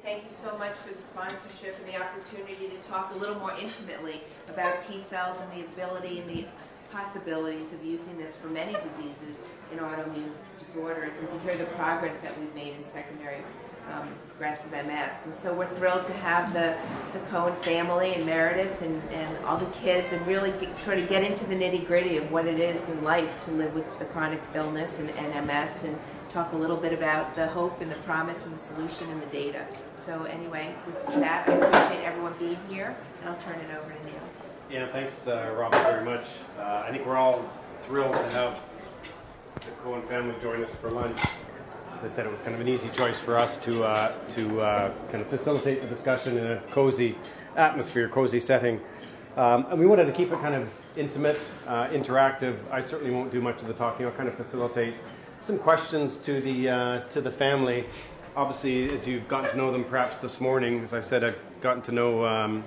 Thank you so much for the sponsorship and the opportunity to talk a little more intimately about T cells and the ability and the possibilities of using this for many diseases in autoimmune disorders, and to hear the progress that we've made in secondary progressive MS. And so we're thrilled to have the Cohen family and Meredith and all the kids, and really sort of get into the nitty-gritty of what it is in life to live with a chronic illness and MS, and talk a little bit about the hope and the promise and the solution and the data. So anyway, with that, I appreciate everyone being here, and I'll turn it over to Neil. Yeah, thanks, Robin, very much. I think we're all thrilled to have the Cohen family join us for lunch. As I said, it was kind of an easy choice for us to kind of facilitate the discussion in a cozy atmosphere, cozy setting. And we wanted to keep it kind of intimate, interactive. I certainly won't do much of the talking. I'll kind of facilitate some questions to the family. Obviously, as you've gotten to know them perhaps this morning, as I said, I've gotten to know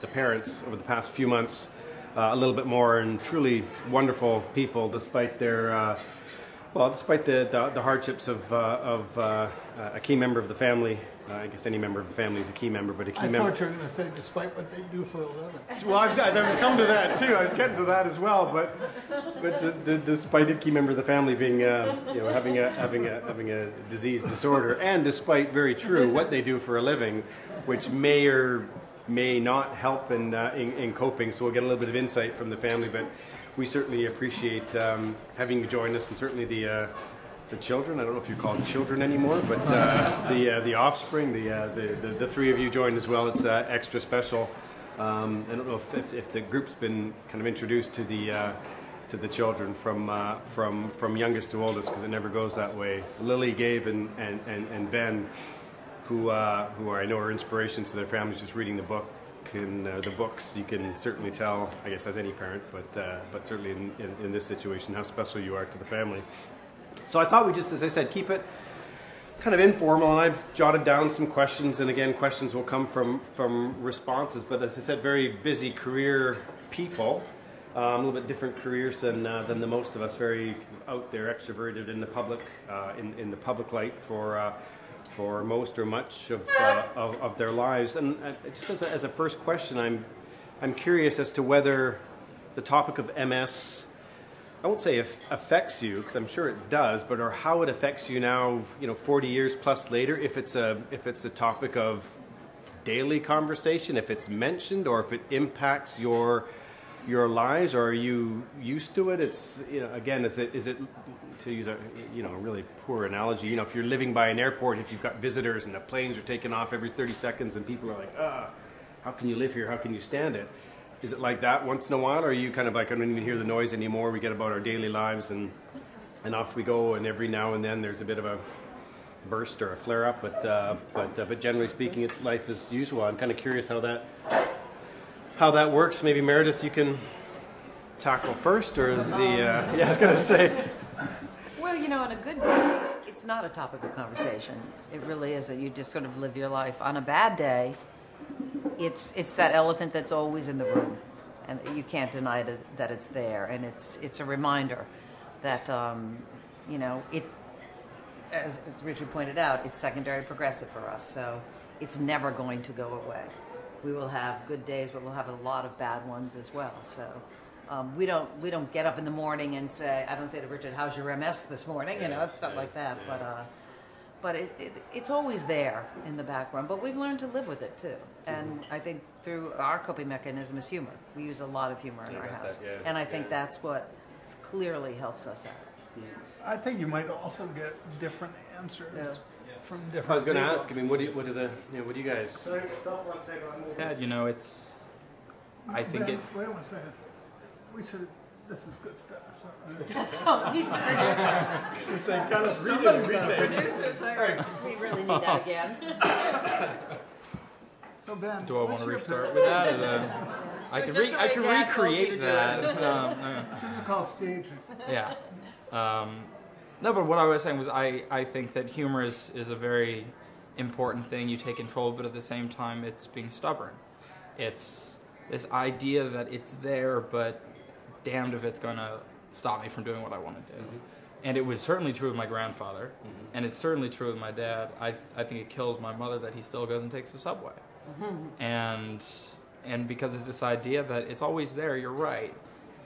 the parents over the past few months a little bit more, and truly wonderful people despite their despite the hardships of a key member of the family. I guess any member of the family is a key member, but a key member. I thought you were going to say despite what they do for a living. Well, I was coming to that too. I was getting to that as well, but despite a key member of the family being having a disease disorder, and despite, very true, what they do for a living, which may or may not help in coping. So we'll get a little bit of insight from the family, but we certainly appreciate having you join us, and certainly the children. I don't know if you call them children anymore, but the offspring, the three of you joined as well. It's extra special. I don't know if the group's been kind of introduced to the children from youngest to oldest, because it never goes that way. Lily, Gabe, and Ben, who I know are inspirations to their families. Just reading the book and the books, you can certainly tell, I guess, as any parent, but certainly in this situation, how special you are to the family. So I thought we just, as I said, keep it kind of informal, and I've jotted down some questions, and again, questions will come from responses, but as I said, very busy career people, a little bit different careers than the most of us, very out there, extroverted in the public, in the public light for most or much of their lives. And just as a first question, I'm curious as to whether the topic of MS, I won't say affects you, because I'm sure it does, but or how it affects you now, 40 years plus later, if it's a topic of daily conversation, if it's mentioned, or if it impacts your lives, or are you used to it? It's, again, is it to use a really poor analogy, if you're living by an airport, if you've got visitors and the planes are taking off every 30 seconds and people are like, how can you live here? How can you stand it? Is it like that once in a while, or are you kind of like, I don't even hear the noise anymore, we get about our daily lives and off we go, and every now and then there's a bit of a burst or a flare-up, but generally speaking, it's life as usual. I'm kind of curious how that works. Maybe Meredith, you can tackle first, or yeah, I was going to say. Well, on a good day, it's not a topic of conversation. It really isn't. You just sort of live your life. On a bad day, it's that elephant that's always in the room, and you can't deny that it's there. And it's a reminder that it, as Richard pointed out, it's secondary progressive for us. So it's never going to go away. We will have good days, but we'll have a lot of bad ones as well. So we don't get up in the morning and say, I don't say to Richard, "How's your MS this morning?" It's stuff like that. But it's always there in the background. But we've learned to live with it too. And I think through our coping mechanism is humor. We use a lot of humor in our house, and I think that's what clearly helps us out. I think you might also get different answers from different. I was going to people. ask. I mean, what do you guys? Stop 1 second. Yeah, it's. I think Ben, it. Wait 1 second. We should. This is good stuff. Oh, he's the producer. You're saying, kind of Producers, we really need that again. So Ben, Do I want to restart with that? I could recreate that. This is called staging. Yeah. No, but what I was saying was I think that humor is a very important thing. You take control, but at the same time, it's being stubborn. It's this idea that it's there, but damned if it's going to stop me from doing what I want to do. And it was certainly true with my grandfather, and it's certainly true with my dad. I think it kills my mother that he still goes and takes the subway. And because it's this idea that it's always there, you're right.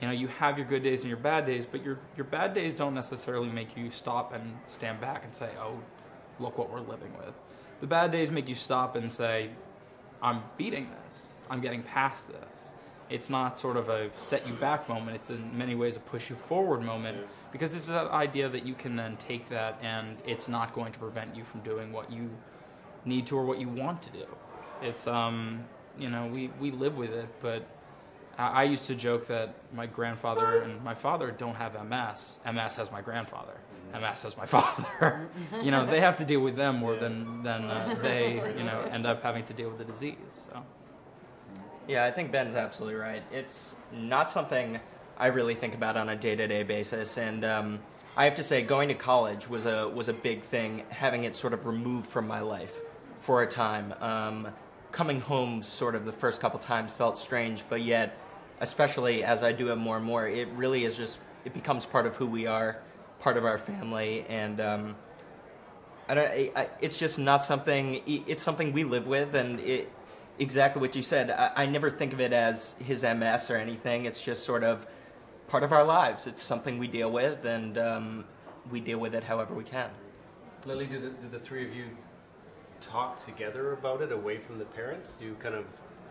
You know, you have your good days and your bad days, but your bad days don't necessarily make you stop and stand back and say, oh, look what we're living with. The bad days make you stop and say, I'm beating this. I'm getting past this. It's not sort of a set you back moment. It's in many ways a push you forward moment, because it's that idea that you can then take that and it's not going to prevent you from doing what you need to or what you want to do. It's, you know, we live with it, but I used to joke that my grandfather and my father don't have MS. MS has my grandfather. MS has my father. You know, they have to deal with them more than they, you know, end up having to deal with the disease. So. Yeah, I think Ben's absolutely right. It's not something I really think about on a day-to-day basis, and I have to say, going to college was a big thing. Having it sort of removed from my life for a time. Coming home, sort of the first couple times, felt strange, but yet, especially as I do it more and more, it really is just, it becomes part of who we are, part of our family, and it's just not something. It's something we live with, and exactly what you said. I never think of it as his MS or anything. It's just sort of part of our lives. It's something we deal with, and we deal with it however we can. Lily, do the three of you talk together about it away from the parents? Do you kind of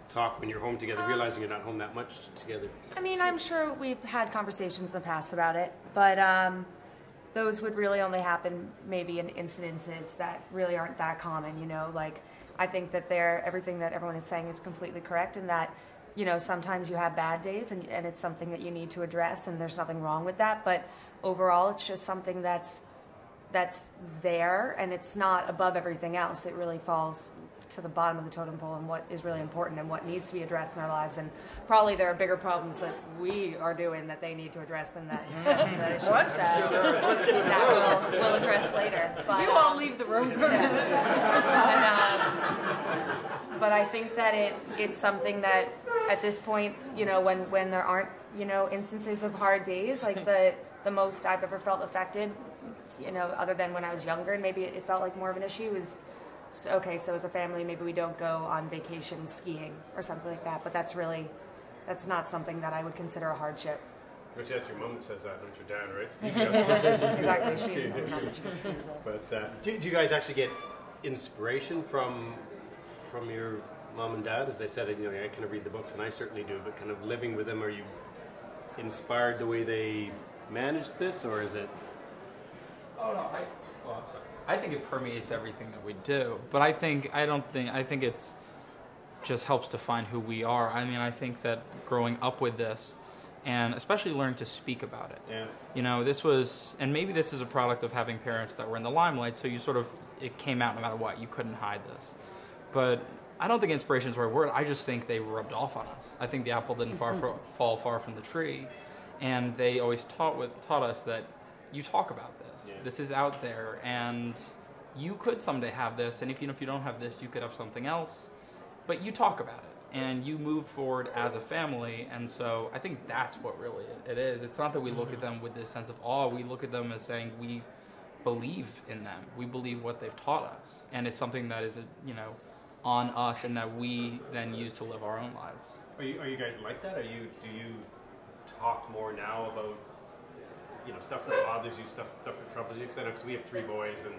talk when you're home together, realizing you're not home that much together? I mean, I'm sure we've had conversations in the past about it, but those would really only happen maybe in incidences that really aren't that common, you know, like I think that everything that everyone is saying is completely correct, and that, you know, sometimes you have bad days and it's something that you need to address, and there's nothing wrong with that, but overall it's just something that's there, and it's not above everything else. It really falls to the bottom of the totem pole and what is really important and what needs to be addressed in our lives, and probably there are bigger problems that we are doing that they need to address than that. That issue. That we'll address later. But, you all leave the room for a minute. But I think that it's something that at this point, you know, when there aren't, you know, instances of hard days, like the most I've ever felt affected, you know, other than when I was younger, and maybe it felt like more of an issue, is okay, so as a family, maybe we don't go on vacation skiing or something like that, but that's not something that I would consider a hardship. Which that's your mom that says that, not your dad, right? Exactly. Not that she can ski, but do you guys actually get inspiration from your mom and dad? As I said, you know, I kind of read the books, and I certainly do, but kind of living with them, are you inspired the way they manage this, or is it? Oh no, I'm sorry. I think it permeates everything that we do, but I think it's just helps define who we are. I mean, I think that growing up with this, and especially learning to speak about it. Yeah. You know, this was, and maybe this is a product of having parents that were in the limelight, so it came out no matter what. You couldn't hide this. But I don't think inspiration is the right word. I just think they rubbed off on us. I think the apple didn't fall far from the tree, and they always taught us that you talk about this. Yeah. This is out there, and you could someday have this, and if you don't have this, you could have something else. But you talk about it, and you move forward as a family, and so I think that's what really it is. It's not that we look at them with this sense of awe. We look at them as saying we believe in them. We believe what they've taught us, and it's something that is, you know, on us, and that we then use to live our own lives. Are you guys like that? Do you talk more now about, you know, stuff that bothers you, stuff that troubles you? Because I know we have three boys and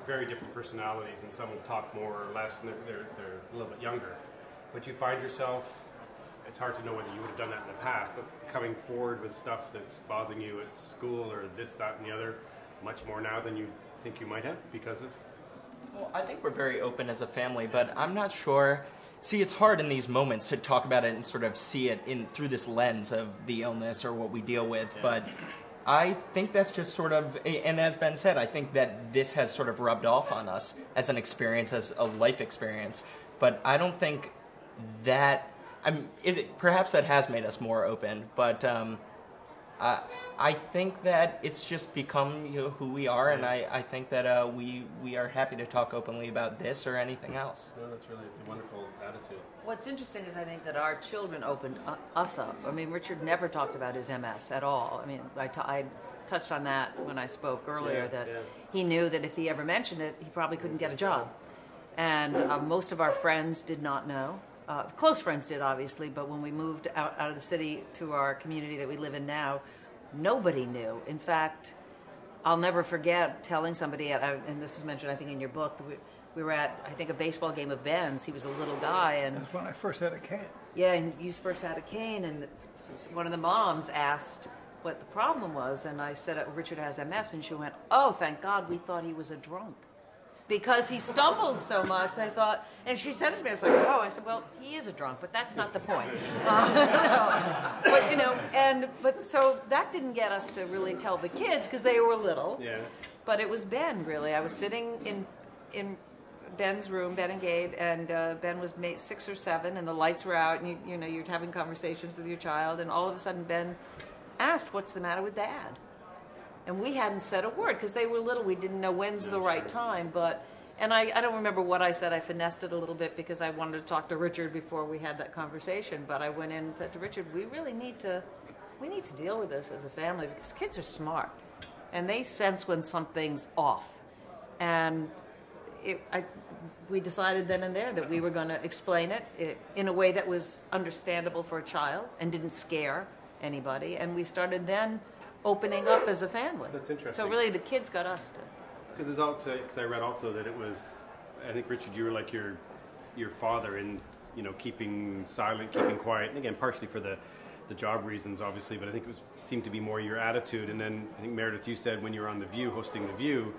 very different personalities, and some will talk more or less, and they're a little bit younger. But you find yourself, it's hard to know whether you would have done that in the past, but coming forward with stuff that's bothering you at school or this, that, and the other, much more now than you think you might have because of? Well, I think we're very open as a family, but I'm not sure. See, it's hard in these moments to talk about it and sort of see it through this lens of the illness or what we deal with, but I think that's just sort of, and as Ben said, I think that this has sort of rubbed off on us as an experience, as a life experience. But I don't think that, perhaps that has made us more open, but I think that it's just become, you know, who we are, and I think that we are happy to talk openly about this or anything else. No, that's really a wonderful attitude. What's interesting is I think that our children opened us up. I mean, Richard never talked about his MS at all. I mean, touched on that when I spoke earlier, Yeah, that yeah. he knew that if he ever mentioned it, he probably couldn't get a job. And most of our friends did not know. Close friends did, obviously, but when we moved out of the city to our community that we live in now, nobody knew. In fact, I'll never forget telling somebody, and this is mentioned, I think, in your book, we were at, I think, a baseball game of Ben's. He was a little guy. And That's when I first had a cane. yeah, and you first had a cane, and one of the moms asked what the problem was, and I said, Richard has MS, and she went, oh, thank God, we thought he was a drunk. Because he stumbled so much, I thought, and she said it to me, I was like, oh, I said, well, he is a drunk, but that's not the point. But so that didn't get us to really tell the kids, because they were little. Yeah. But it was Ben, really. I was sitting in Ben's room, Ben and Gabe, and Ben was 6 or 7, and the lights were out, and you're having conversations with your child, and all of a sudden Ben asked, what's the matter with Dad? And we hadn't said a word, because they were little. We didn't know when's the right time, and I don't remember what I said. I finessed it a little bit because I wanted to talk to Richard before we had that conversation, but I went in and said to Richard, we really need to deal with this as a family, because kids are smart, and they sense when something's off. And we decided then and there that we were going to explain it in a way that was understandable for a child and didn't scare anybody. And we started then opening up as a family. That's interesting. So really the kids got us to. Because I read also that it was, I think, Richard, you were like your father in, keeping silent, keeping quiet, and again, partially for the job reasons, obviously, but I think seemed to be more your attitude. And then I think, Meredith, you said when you were on The View, hosting The View,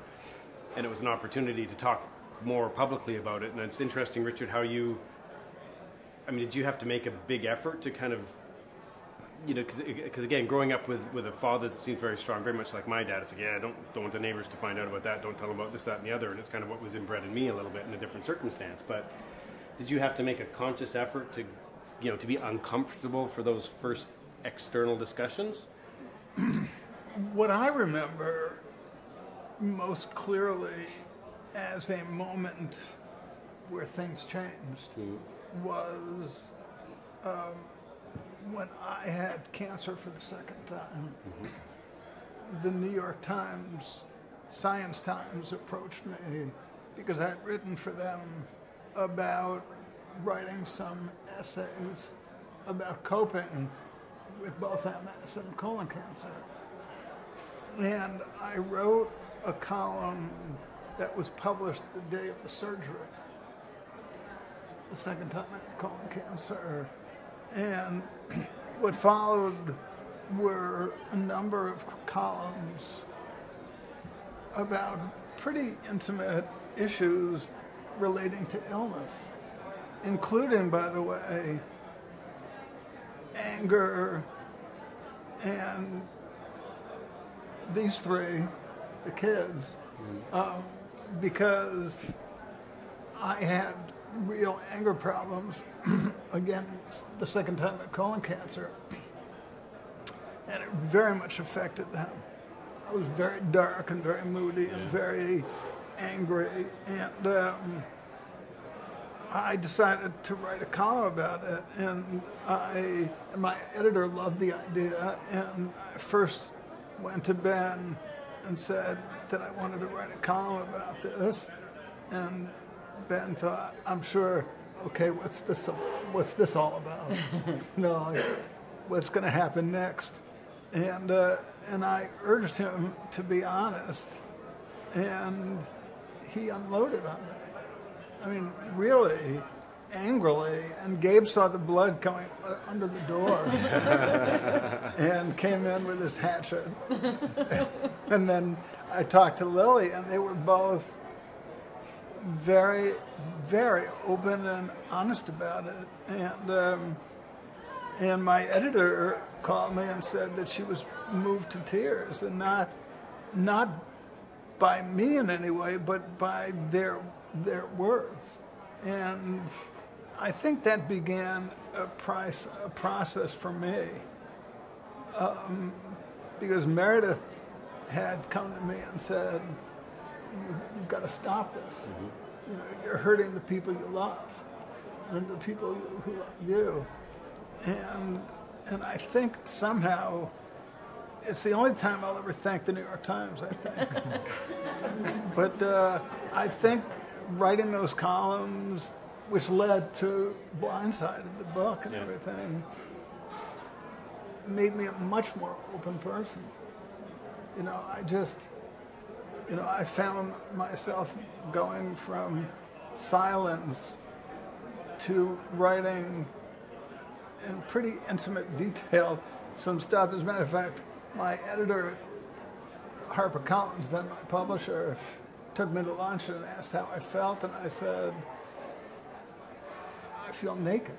and it was an opportunity to talk more publicly about it. And it's interesting, Richard, how did you have to make a big effort to kind of, because again, growing up with a father that seems very strong, very much like my dad, it's like, yeah, don't want the neighbors to find out about that, don't tell them about this, that, and the other, and it's kind of what was inbred in me a little bit in a different circumstance. But did you have to make a conscious effort to be uncomfortable for those first external discussions? What I remember most clearly as a moment where things changed was when I had cancer for the second time. The New York Times, Science Times approached me because I'd written for them about writing some essays about coping with both MS and colon cancer. And I wrote a column that was published the day of the surgery, the second time I had colon cancer. And what followed were a number of columns about pretty intimate issues relating to illness, including, by the way, anger and these three, the kids, because I had real anger problems, again, the second time at colon cancer, and it very much affected them. I was very dark and very moody and very angry, and I decided to write a column about it, and my editor loved the idea, and I first went to Ben and said that I wanted to write a column about this, and Ben thought, I'm sure, okay, what's this all about? No, what's going to happen next? And I urged him to be honest, and he unloaded on me. I mean, really, angrily, and Gabe saw the blood coming under the door and came in with his hatchet. And then I talked to Lily, and they were both very, very open and honest about it. And my editor called me and said that she was moved to tears, and not by me in any way, but by their words. And I think that began a process for me, because Meredith had come to me and said, you've got to stop this. Mm-hmm. You're hurting the people you love and the people who love you. And I think somehow it's the only time I'll ever thank the New York Times, I think. But I think writing those columns, which led to Blindsided, the book and everything, made me a much more open person. You know, I found myself going from silence to writing in pretty intimate detail some stuff. As a matter of fact, my editor, HarperCollins, then my publisher, took me to lunch and asked how I felt, and I said, I feel naked.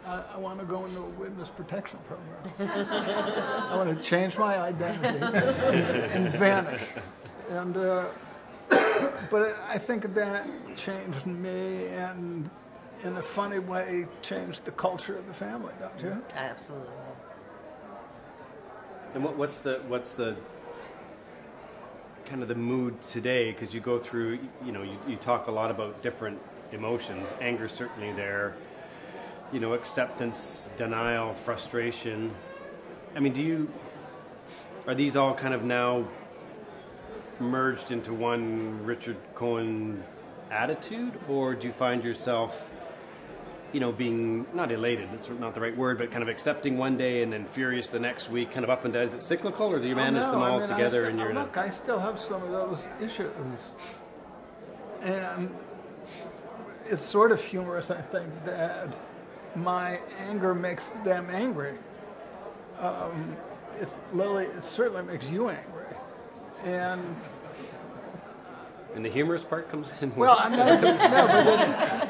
I want to go into a witness protection program. I want to change my identity and vanish. And but I think that changed me, and in a funny way changed the culture of the family, don't you? Absolutely. And what's the kind of the mood today? Because you go through, you know, you talk a lot about different emotions. Anger's certainly there. You know, acceptance, denial, frustration. I mean, are these all kind of now merged into one Richard Cohen attitude, or do you find yourself, you know, being not elated, that's not the right word, but kind of accepting one day and then furious the next week, kind of up and down? Is it cyclical, or do you manage them all together? And you're look, I still have some of those issues, and it's sort of humorous, I think, that my anger makes them angry. Lily, it certainly makes you angry. And the humorous part comes in. Well,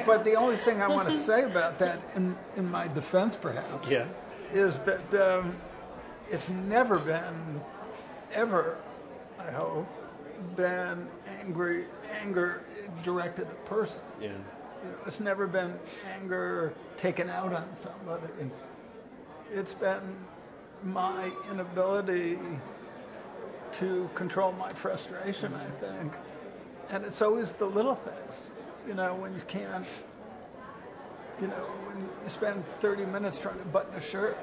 but the only thing I want to say about that, in my defense perhaps, is that it's never been, ever, I hope, been anger directed at a person. Yeah. You know, it's never been anger taken out on somebody. It's been my inability to control my frustration, I think. And it's always the little things, you know, when you can't, you know, when you spend 30 minutes trying to button a shirt,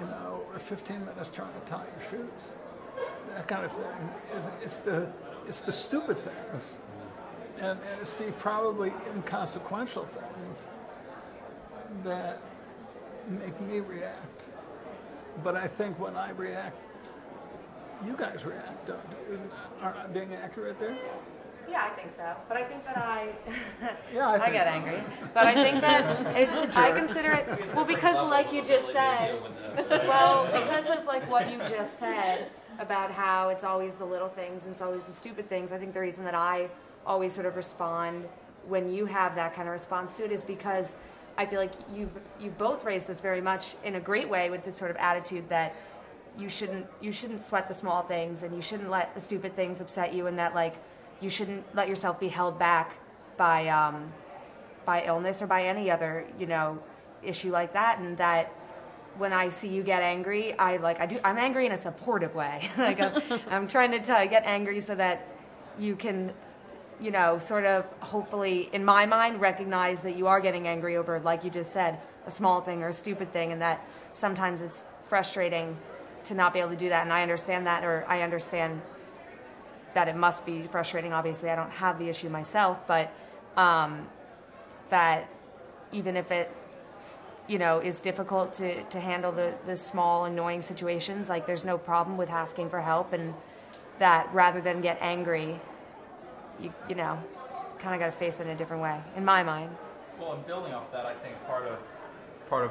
you know, or 15 minutes trying to tie your shoes, that kind of thing. It's the stupid things, and it's the probably inconsequential things that make me react. But I think when I react, you guys react, don't you? Aren't I being accurate there? Yeah, I think so. But I think that I I get angry. But I think that I consider it, well, because like you just said, because of like what you just said about how it's always the little things and it's always the stupid things, I think the reason that I always sort of respond when you have that kind of response to it is because I feel like you've both raised this very much in a great way with this sort of attitude that you shouldn't sweat the small things, and you shouldn't let the stupid things upset you, and that like you shouldn't let yourself be held back by illness or by any other, you know, issue like that. And that when I see you get angry, I'm angry in a supportive way. Like I'm trying to get angry so that you can, you know, sort of hopefully in my mind recognize that you are getting angry over, like you just said, a small thing or a stupid thing, and that sometimes it's frustrating to not be able to do that. And I understand that, or I understand that it must be frustrating. Obviously, I don't have the issue myself, but that even if it, you know, is difficult to handle the small, annoying situations, like there's no problem with asking for help, and that rather than get angry, you know, kind of got to face it in a different way, in my mind. Well, and building off that, I think part of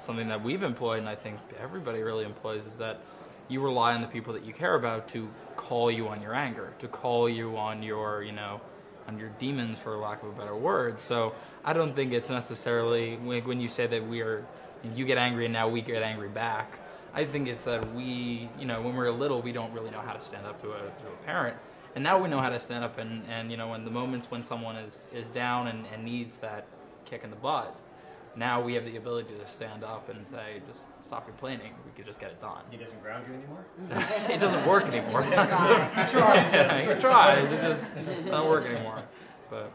something that we've employed, and I think everybody really employs, is that you rely on the people that you care about to call you on your anger, to call you on your, you know, on your demons, for lack of a better word. So I don't think it's necessarily, when you say that you get angry and now we get angry back, I think it's that we, you know, when we're little, we don't really know how to stand up to a parent. And now we know how to stand up, and you know, in the moments when someone is down and needs that kick in the butt, now we have the ability to stand up and say, just stop complaining. We could just get it done. He doesn't ground you anymore? It doesn't work anymore. He tries. It just doesn't work anymore. But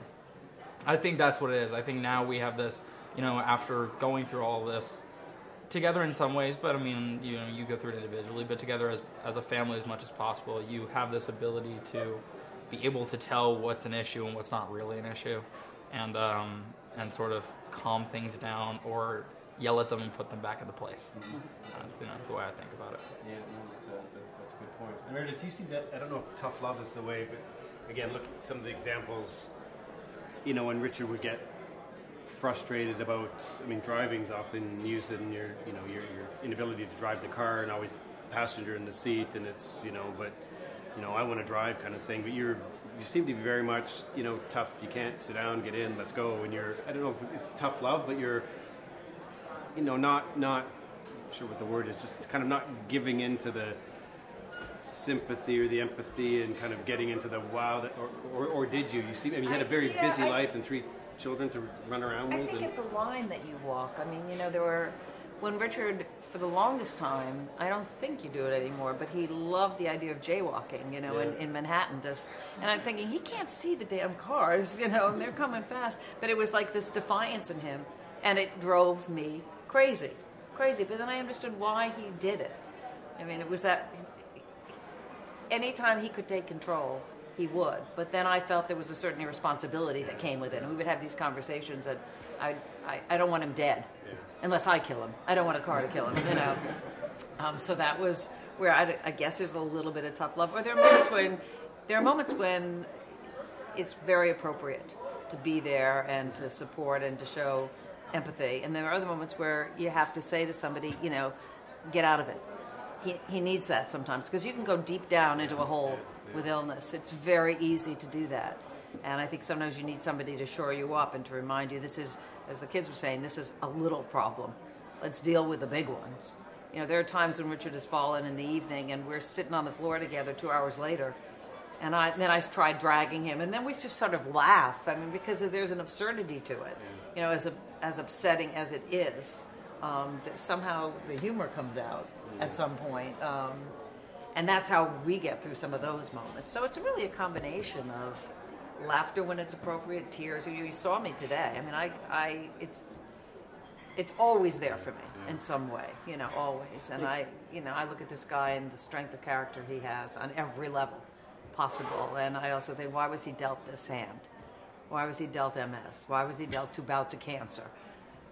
I think that's what it is. I think now we have this, you know, after going through all this, together in some ways, but I mean, you know, you go through it individually, but together as a family as much as possible, you have this ability to be able to tell what's an issue and what's not really an issue, and sort of calm things down or yell at them and put them back into place. That's, you know, the way I think about it. Yeah, no, that's a good point. And Meredith, you seem to, I don't know if tough love is the way, but again, look at some of the examples, you know, when Richard would get frustrated about, I mean, driving's often used in your inability to drive the car and always passenger in the seat, and it's, you know, but, you know, I want to drive kind of thing, but you seem to be very much, you know, tough. You can't sit down, get in, let's go. And you're, I don't know if it's tough love, but you're, you know, not sure what the word is, just kind of not giving into the sympathy or the empathy and kind of getting into the wow, that, or did you? You see, I mean, you had a very busy life and 3 children to run around with. I think it's a line that you walk. I mean, you know, when Richard, for the longest time, I don't think you do it anymore, but he loved the idea of jaywalking, you know, in Manhattan. And I'm thinking, he can't see the damn cars, you know, and they're coming fast. But it was like this defiance in him, and it drove me crazy. But then I understood why he did it. I mean, it was that anytime he could take control, he would. But then I felt there was a certain irresponsibility that came with it. And we would have these conversations that I don't want him dead unless I kill him. I don't want a car to kill him, you know. So that was where I guess there's a little bit of tough love. Or there are moments when it's very appropriate to be there and to support and to show empathy. And there are other moments where you have to say to somebody, you know, get out of it. He needs that sometimes, because you can go deep down into a hole with illness. It's very easy to do that. And I think sometimes you need somebody to shore you up and to remind you, this is, as the kids were saying, this is a little problem. Let's deal with the big ones. You know, there are times when Richard has fallen in the evening and we're sitting on the floor together 2 hours later. And then I tried dragging him, and then we just sort of laugh. I mean, because there's an absurdity to it. You know, as upsetting as it is, somehow the humor comes out at some point. And that's how we get through some of those moments. So it's really a combination of laughter when it's appropriate, tears. You saw me today. I mean, it's always there for me in some way, you know, always. And I look at this guy and the strength of character he has on every level possible. And I also think, why was he dealt this hand? Why was he dealt MS? Why was he dealt 2 bouts of cancer?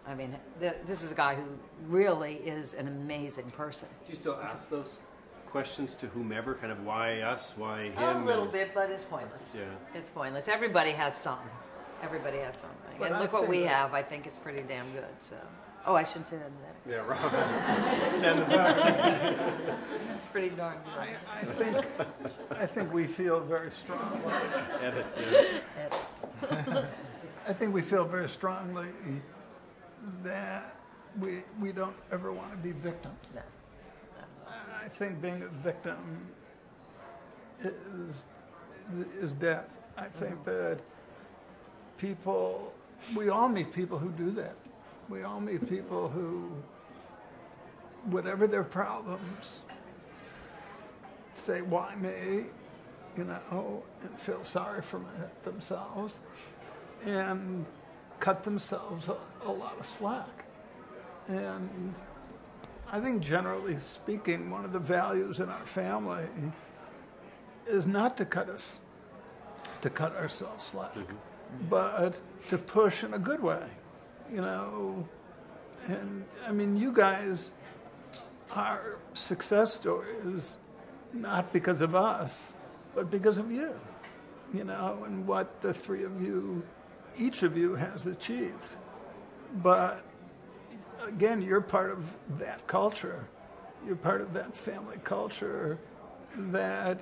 I mean, this is a guy who really is an amazing person. Do you still ask those questions to whomever, kind of why us, why him? A little bit, but it's pointless. Yeah. It's pointless. Everybody has something. Everybody has something. But and look what we have. I think it's pretty damn good. So, oh, I shouldn't say that. Yeah, Rob. Stand back. It's pretty darn good. I think we feel very strongly. Edit. I think we feel very strongly that we don't ever want to be victims. No. I think being a victim is death. I think that we all meet people who do that. We all meet people who, whatever their problems, say, why me, you know, and feel sorry for themselves and cut themselves a lot of slack. And I think generally speaking, one of the values in our family is not to cut ourselves slack, but to push in a good way, you know. And I mean, you guys are success stories not because of us, but because of you, you know, and what the 3 of you, each of you has achieved. But again, you're part of that culture. You're part of that family culture that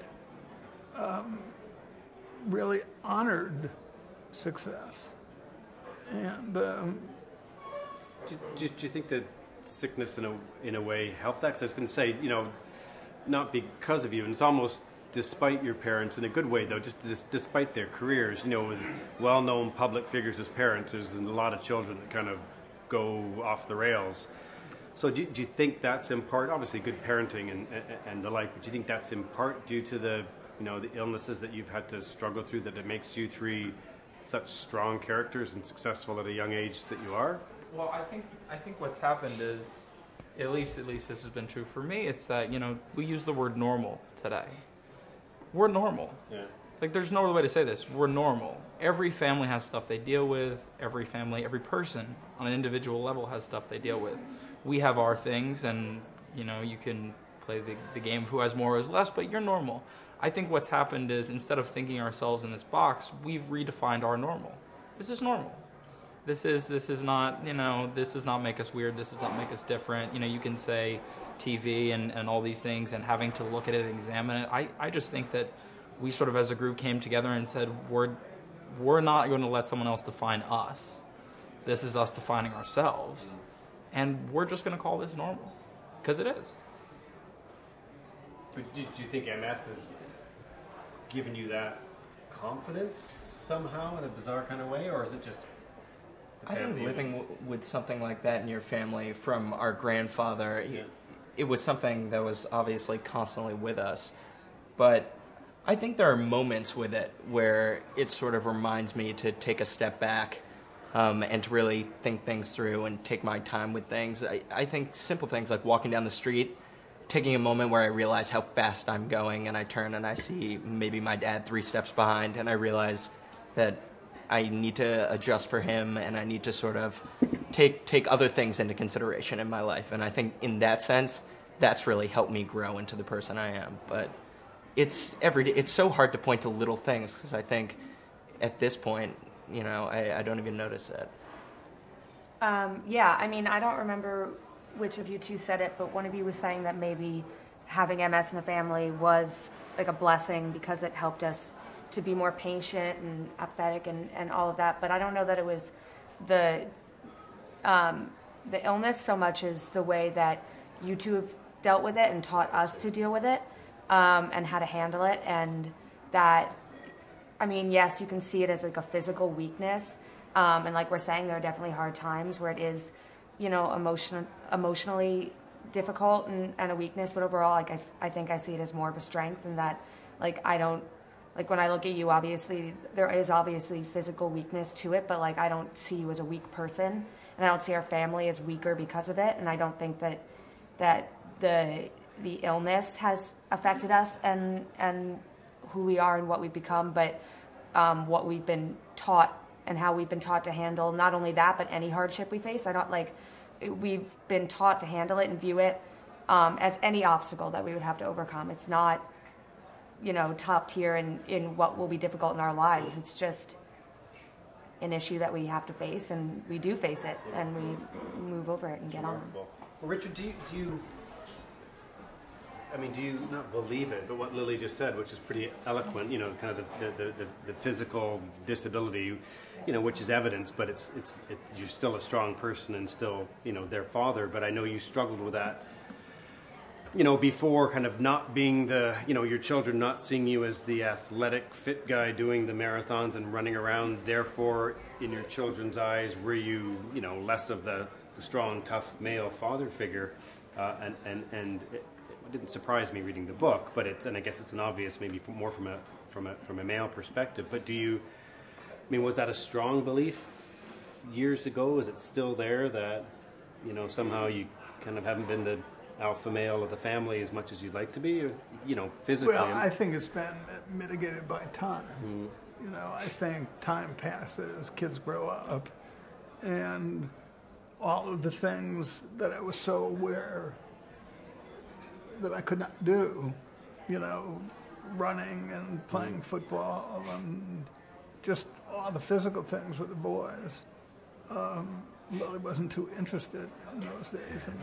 really honored success. And Do you think that sickness in a way helped that? Because I was going to say, you know, not because of you, and it's almost despite your parents in a good way, though, just despite their careers, you know, with well-known public figures as parents, there's a lot of children that kind of go off the rails. So do you think that's in part, obviously good parenting and the like, but do you think that's in part due to the, you know, the illnesses that you've had to struggle through, that it makes you 3 such strong characters and successful at a young age that you are? Well, I think what's happened is at least this has been true for me, it's that, we use the word normal today. We're normal. Yeah. Like, there's no other way to say this. We're normal. Every family has stuff they deal with. Every person on an individual level has stuff they deal with. We have our things, and, you can play the game of who has more or has less, but you're normal. I think what's happened is, instead of thinking ourselves in this box, we've redefined our normal. This is normal. This is not, this does not make us weird. This does not make us different. You can say TV and all these things, and having to look at it and examine it. I just think that we sort of as a group came together and said, we're not going to let someone else define us. This is us defining ourselves. And we're just going to call this normal, because it is. But do you think MS has given you that confidence somehow in a bizarre kind of way, or is it just the I think family? living with something like that in your family from our grandfather, it was something that was obviously constantly with us. But I think there are moments with it where it sort of reminds me to take a step back and to really think things through and take my time with things. I think simple things like walking down the street, taking a moment where I realize how fast I'm going, and I turn and I see maybe my dad 3 steps behind, and I realize that I need to adjust for him, and I need to sort of take other things into consideration in my life. And I think in that sense, that's really helped me grow into the person I am. But it's so hard to point to little things, because I think at this point, I don't even notice it. Yeah, I mean, I don't remember which of you two said it, but one of you was saying that maybe having MS in the family was like a blessing because it helped us to be more patient and apathetic and all of that. But I don't know that it was the illness so much as the way that you two have dealt with it and taught us to deal with it and how to handle it. And that, I mean, yes, you can see it as like a physical weakness. And like we're saying, there are definitely hard times where it is, emotionally difficult and a weakness. But overall, like I think I see it as more of a strength, and that, like, I don't, like when I look at you, obviously there is obviously physical weakness to it, but like I don't see you as a weak person, and I don't see our family as weaker because of it. And I don't think that the illness has affected us and who we are and what we've become, but what we've been taught and how we've been taught to handle not only that, but any hardship we face. We've been taught to handle it and view it as any obstacle that we would have to overcome. It's not, top tier in what will be difficult in our lives. It's just an issue that we have to face, and we do face it, and we move over it and get on. Well, Richard, do you not believe it, but what Lily just said, which is pretty eloquent, kind of the physical disability, which is evidence, but it's you're still a strong person and still, their father. But I know you struggled with that, before, kind of not being your children not seeing you as the athletic, fit guy doing the marathons and running around. Therefore, in your children's eyes, were you, less of the strong, tough male father figure, and it didn't surprise me reading the book, but I guess it's an obvious, maybe more from a male perspective. But was that a strong belief years ago? Is it still there that, somehow you kind of haven't been the alpha male of the family as much as you'd like to be, or, physically? Well, I think it's been mitigated by time. I think time passes, kids grow up, and all of the things that I was so aware that I could not do, running and playing football and just all the physical things with the boys. Lily wasn't too interested in those days in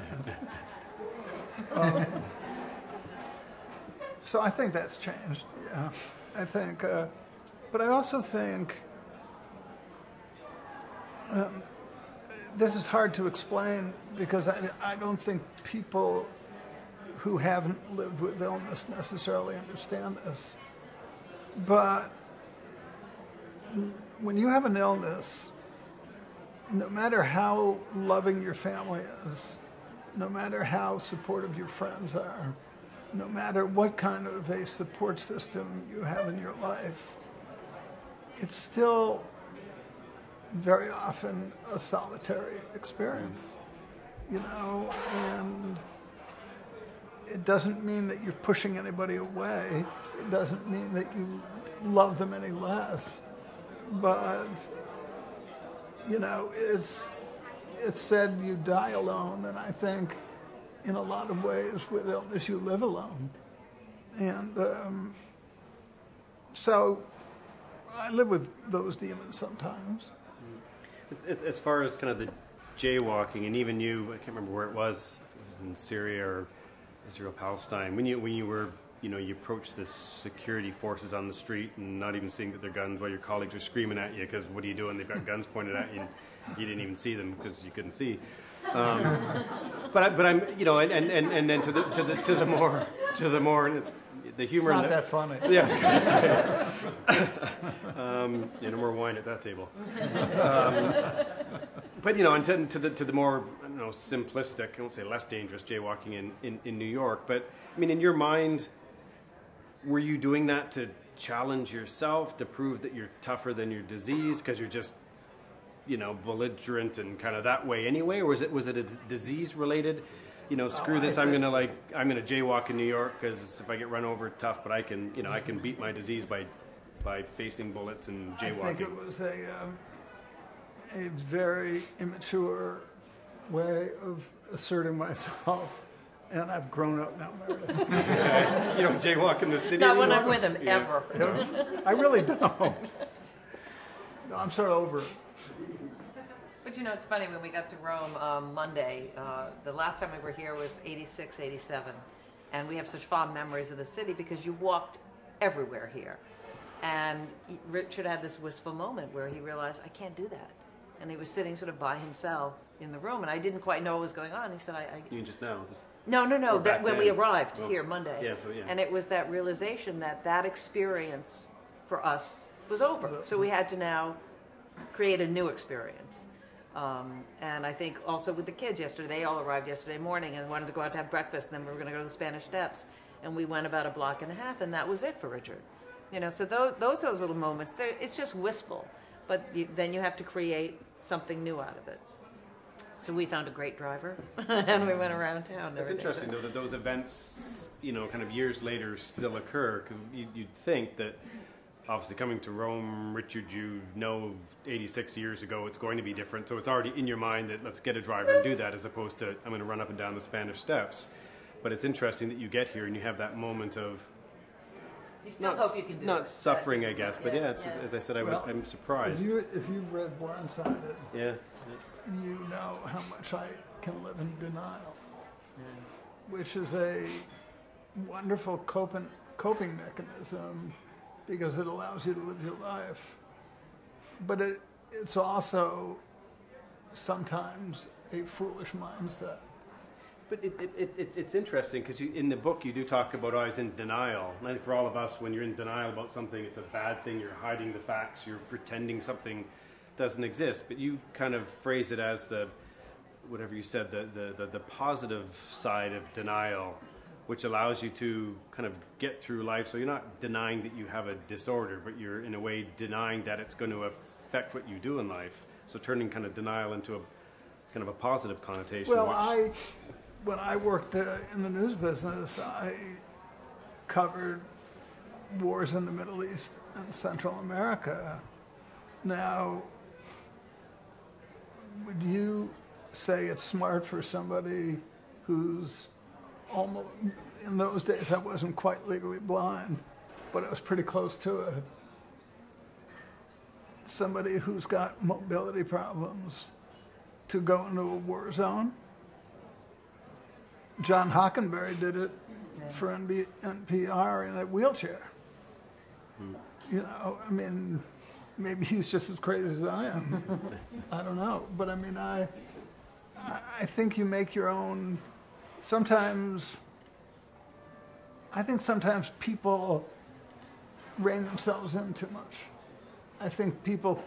that. So I think that's changed, yeah. I think, but I also think this is hard to explain because I don't think people who haven't lived with illness necessarily understand this. But when you have an illness, no matter how loving your family is, no matter how supportive your friends are, no matter what kind of a support system you have in your life, it's still very often a solitary experience. you know, and it doesn't mean that you're pushing anybody away. It doesn't mean that you love them any less. But, you know, it's said you die alone, and I think in a lot of ways with illness you live alone. And so I live with those demons sometimes. As far as kind of the jaywalking, and even you, I can't remember where it was in Syria or Israel, Palestine, when you were, you know, you approached the security forces on the street and not even seeing that they're guns while your colleagues are screaming at you because what are you doing? They've got guns pointed at you and you didn't even see them because you couldn't see. But I'm, you know, and then to the more it's the humor. It's not that funny. Yeah, I was going to say. No more wine at that table. But you know, and to the more, I don't know, simplistic, I won't say less dangerous jaywalking in New York. But I mean, in your mind, were you doing that to challenge yourself, to prove that you're tougher than your disease because you're just, you know, belligerent and kind of that way anyway, or was it a disease related? You know, screw this. I'm gonna jaywalk in New York because if I get run over, tough. But I can beat my disease by facing bullets and jaywalking. I think it was a very immature way of asserting myself, and I've grown up now, Meredith. You don't jaywalk in the city Not anymore? when I'm with him, ever. I really don't. No, I'm sort of over it. But you know, it's funny, when we got to Rome Monday, the last time we were here was 86, 87. And we have such fond memories of the city because you walked everywhere here. And Richard had this wistful moment where he realized, I can't do that. And he was sitting sort of by himself in the room, and I didn't quite know what was going on. He said, You mean just now? No, that when we then? arrived here Monday. Yeah, so yeah. And it was that realization that experience for us was over. So we had to now create a new experience. And I think also with the kids yesterday, they all arrived yesterday morning and wanted to go out to have breakfast, and then we were going to go to the Spanish Steps. And we went about a block and a half, and that was it for Richard. You know, so those little moments, it's just wistful. But then you have to create something new out of it. So we found a great driver, and we went around town. It's interesting, though, that those events, you know, kind of years later still occur, because you'd think that obviously coming to Rome, Richard, you know 86 years ago it's going to be different, so it's already in your mind that let's get a driver and do that, as opposed to I'm going to run up and down the Spanish Steps. But it's interesting that you get here and you have that moment of You still hope you can do not it. suffering, I guess, but yeah, as I said, I'm surprised. If you've read Blindsided, Yeah. you know how much I can live in denial, which is a wonderful coping mechanism because it allows you to live your life. But it's also sometimes a foolish mindset. But it's interesting because in the book you do talk about I was in denial. And I think for all of us, when you're in denial about something, it's a bad thing. You're hiding the facts. You're pretending something doesn't exist. But you kind of phrase it as whatever you said, the positive side of denial, which allows you to kind of get through life. So you're not denying that you have a disorder, but you're in a way denying that it's going to affect what you do in life. So turning kind of denial into a kind of a positive connotation. Well, when I worked in the news business, I covered wars in the Middle East and Central America. Now, would you say it's smart for somebody who's almost, in those days I wasn't quite legally blind, but I was pretty close to it, somebody who's got mobility problems to go into a war zone? John Hockenberry did it for NPR in a wheelchair. You know, I mean, maybe he's just as crazy as I am. I don't know. But I mean, I think you make your own. Sometimes, I think sometimes people rein themselves in too much. I think people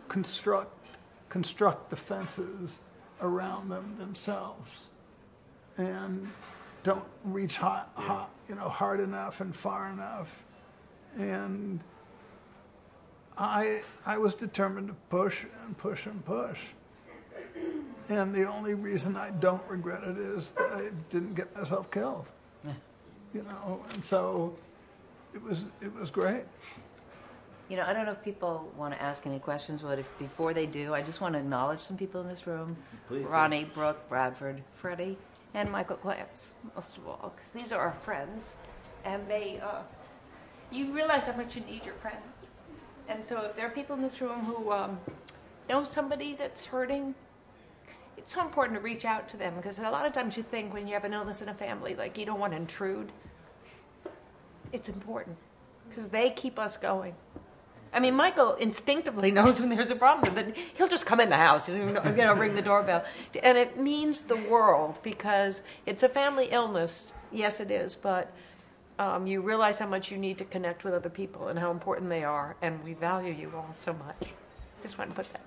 construct defenses around themselves and don't reach hard enough and far enough. And I was determined to push and push and push. And the only reason I don't regret it is that I didn't get myself killed. You know, and so it was great. You know, I don't know if people want to ask any questions, but if before they do, I just want to acknowledge some people in this room. Please. Ronnie, Brooke, Bradford, Freddie, and Michael Clance, most of all, because these are our friends. And they, you realize how much you need your friends. And so if there are people in this room who know somebody that's hurting, it's so important to reach out to them, because a lot of times you think when you have an illness in a family, like you don't want to intrude. It's important, because they keep us going. I mean, Michael instinctively knows when there's a problem, then he'll just come in the house, and, you know, ring the doorbell. And it means the world, because it's a family illness. Yes, it is, but you realize how much you need to connect with other people and how important they are, and we value you all so much. Just want to put that.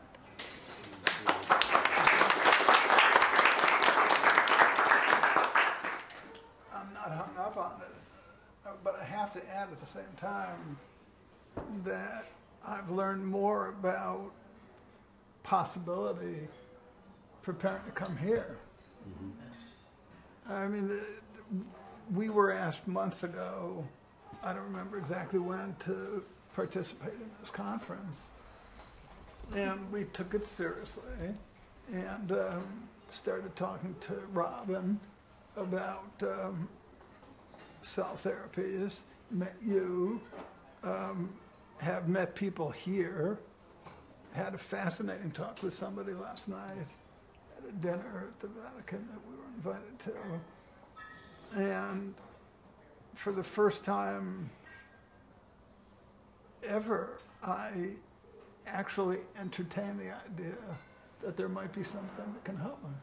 I'm not hung up on it, but I have to add at the same time that I've learned more about possibility preparing to come here. I mean, we were asked months ago, I don't remember exactly when, to participate in this conference. And we took it seriously and started talking to Robin about cell therapies, met you, have met people here, had a fascinating talk with somebody last night at a dinner at the Vatican that we were invited to. And for the first time ever, I actually entertained the idea that there might be something that can help me.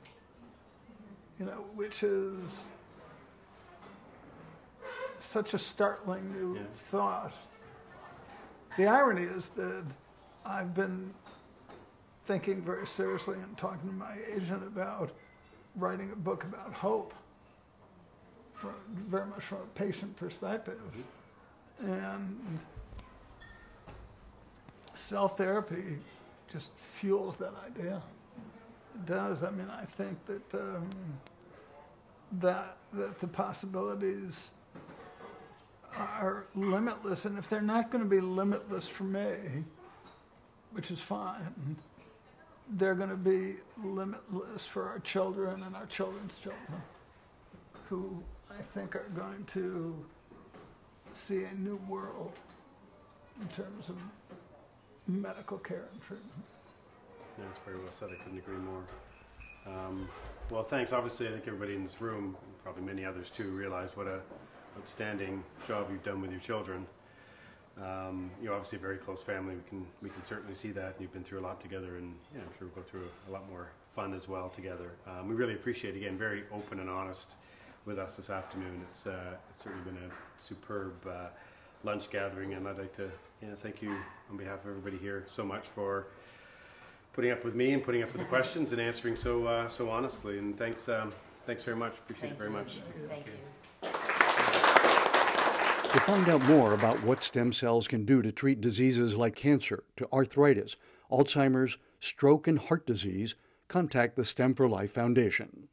You know, which is such a startling new thought. The irony is that I've been thinking very seriously and talking to my agent about writing a book about hope, very much from a patient perspective. And cell therapy just fuels that idea. It does. I mean, I think that that the possibilities are limitless, and if they're not going to be limitless for me, which is fine, they're going to be limitless for our children and our children's children, who I think are going to see a new world in terms of medical care and treatment. Yeah, that's very well said. I couldn't agree more. Well, thanks. Obviously, I think everybody in this room, probably many others too, realize what a outstanding job you've done with your children. You're obviously a very close family. We can certainly see that. You've been through a lot together, and I'm sure we'll go through a lot more fun as well together. We really appreciate, again, very open and honest with us this afternoon. It's certainly been a superb lunch gathering, and I'd like to thank you on behalf of everybody here so much for putting up with me and putting up with the questions and answering so honestly. And thanks very much. Appreciate it very much. Thank you. To find out more about what stem cells can do to treat diseases like cancer, to arthritis, Alzheimer's, stroke, and heart disease, contact the STEM for Life Foundation.